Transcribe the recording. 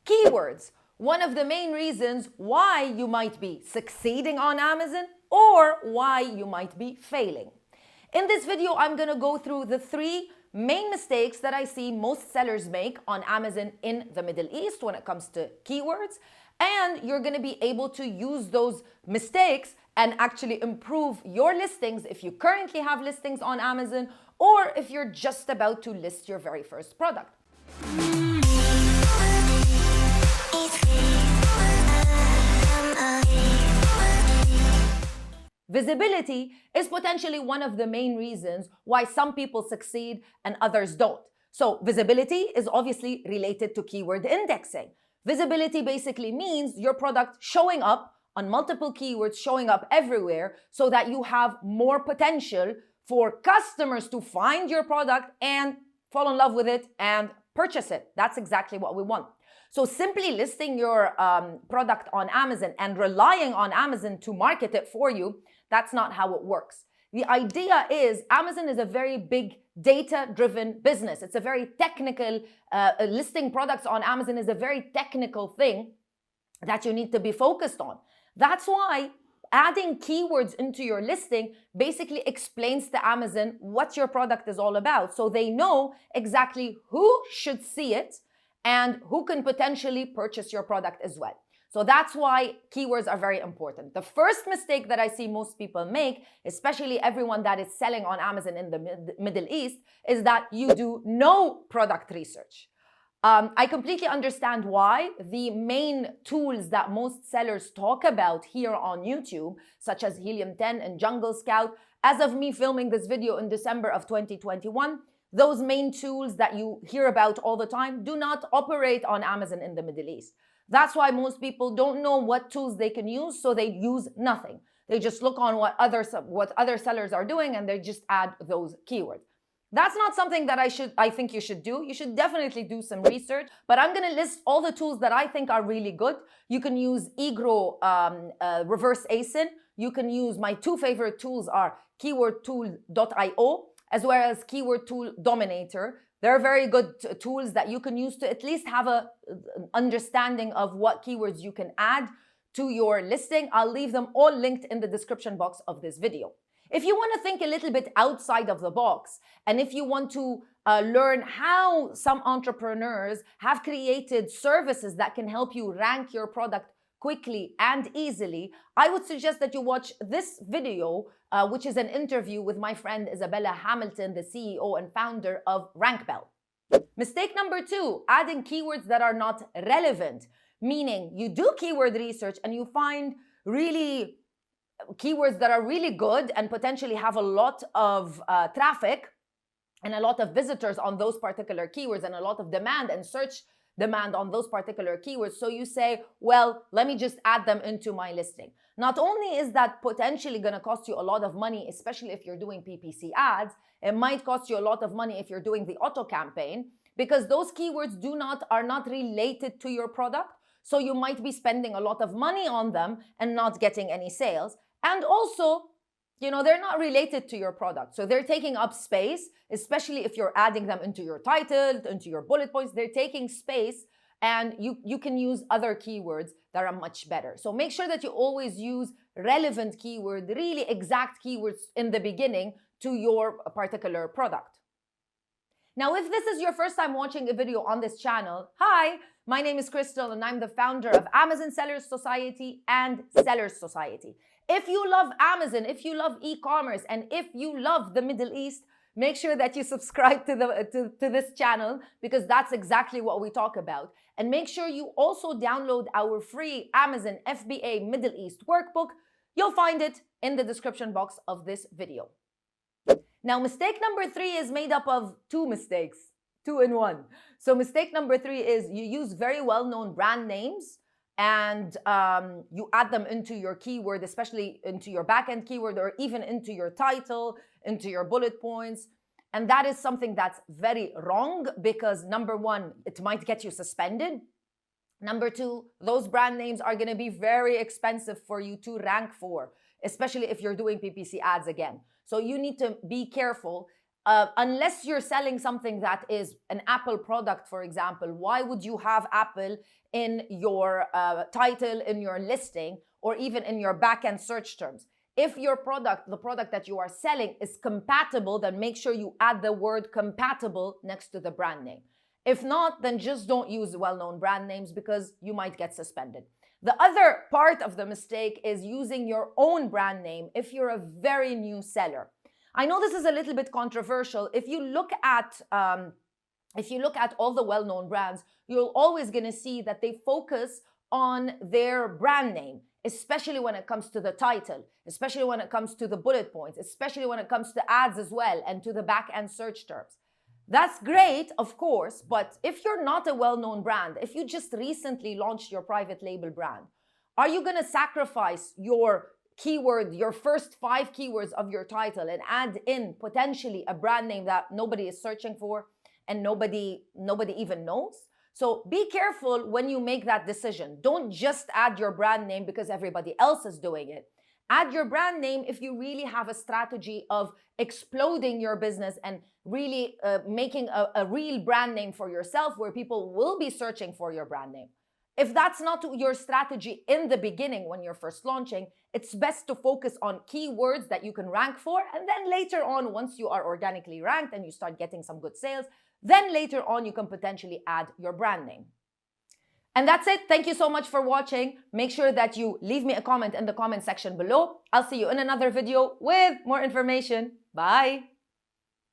Keywords, one of the main reasons why you might be succeeding on Amazon or why you might be failing. In this video, I'm gonna go through the 3 main mistakes that I see most sellers make on Amazon in the Middle East when it comes to keywords. And you're gonna be able to use those mistakes and actually improve your listings if you currently have listings on Amazon or if you're just about to list your very first product. Visibility is potentially one of the main reasons why some people succeed and others don't. So visibility is obviously related to keyword indexing. Visibility basically means your product showing up on multiple keywords, showing up everywhere so that you have more potential for customers to find your product and fall in love with it and purchase it. That's exactly what we want. So simply listing your product on Amazon and relying on Amazon to market it for you, that's not how it works. The idea is Amazon is a very big data-driven business. It's a very technical, listing products on Amazon is a very technical thing that you need to be focused on. That's why adding keywords into your listing basically explains to Amazon what your product is all about. So they know exactly who should see it and who can potentially purchase your product as well. So that's why keywords are very important. The first mistake that I see most people make, especially everyone that is selling on Amazon in the Middle East, is that you do no product research. I completely understand why. The main tools that most sellers talk about here on YouTube, such as Helium 10 and Jungle Scout, as of me filming this video in December of 2021, those main tools that you hear about all the time do not operate on Amazon in the Middle East. That's why most people don't know what tools they can use, so they use nothing. They just look on what other sellers are doing and they just add those keywords. That's not something that I think you should do. You should definitely do some research, but I'm gonna list all the tools that I think are really good. You can use eGrow Reverse ASIN. You can use, my 2 favorite tools are keywordtool.io as well as Keyword Tool Dominator. They're very good tools that you can use to at least have an understanding of what keywords you can add to your listing. I'll leave them all linked in the description box of this video. If you want to think a little bit outside of the box, and if you want to learn how some entrepreneurs have created services that can help you rank your product quickly and easily, I would suggest that you watch this video, which is an interview with my friend Isabella Hamilton, the CEO and founder of Rankbell. Mistake number 2, adding keywords that are not relevant, meaning you do keyword research and you find really keywords that are really good and potentially have a lot of traffic and a lot of visitors on those particular keywords and a lot of demand and search demand on those particular keywords. So you say, well, let me just add them into my listing. Not only is that potentially going to cost you a lot of money, especially if you're doing PPC ads, it might cost you a lot of money if you're doing the auto campaign, because those keywords are not related to your product. So you might be spending a lot of money on them and not getting any sales. And also, they're not related to your product. So they're taking up space, especially if you're adding them into your title, into your bullet points. They're taking space, and you can use other keywords that are much better. So make sure that you always use relevant keyword, really exact keywords in the beginning to your particular product. Now, if this is your first time watching a video on this channel, hi, my name is Crystal and I'm the founder of Amazon Sellers Society and Sellers Society. If you love Amazon, if you love e-commerce, and if you love the Middle East, make sure that you subscribe to this channel, because that's exactly what we talk about. And make sure you also download our free Amazon FBA Middle East workbook. You'll find it in the description box of this video. Now, mistake number 3 is made up of 2 mistakes, 2 in 1. So mistake number 3 is you use very well-known brand names and you add them into your keyword, especially into your backend keyword or even into your title, into your bullet points. And that is something that's very wrong because number 1, it might get you suspended. Number 2, those brand names are going to be very expensive for you to rank for, especially if you're doing PPC ads again. So you need to be careful unless you're selling something that is an Apple product, for example, why would you have Apple in your title, in your listing, or even in your back-end search terms? If your product, the product that you are selling, is compatible, then make sure you add the word compatible next to the brand name. If not, then just don't use well-known brand names because you might get suspended. The other part of the mistake is using your own brand name if you're a very new seller. I know this is a little bit controversial. If you look at all the well-known brands, you're always going to see that they focus on their brand name, especially when it comes to the title, especially when it comes to the bullet points, especially when it comes to ads as well, and to the back-end search terms. That's great, of course, but if you're not a well-known brand, if you just recently launched your private label brand, are you going to sacrifice your keyword, your first 5 keywords of your title, and add in potentially a brand name that nobody is searching for and nobody even knows? So be careful when you make that decision. Don't just add your brand name because everybody else is doing it. Add your brand name if you really have a strategy of exploding your business and really making a real brand name for yourself where people will be searching for your brand name. If that's not your strategy in the beginning when you're first launching, it's best to focus on keywords that you can rank for, and then later on, once you are organically ranked and you start getting some good sales, then later on you can potentially add your brand name. And that's it. Thank you so much for watching. Make sure that you leave me a comment in the comment section below. I'll see you in another video with more information. Bye.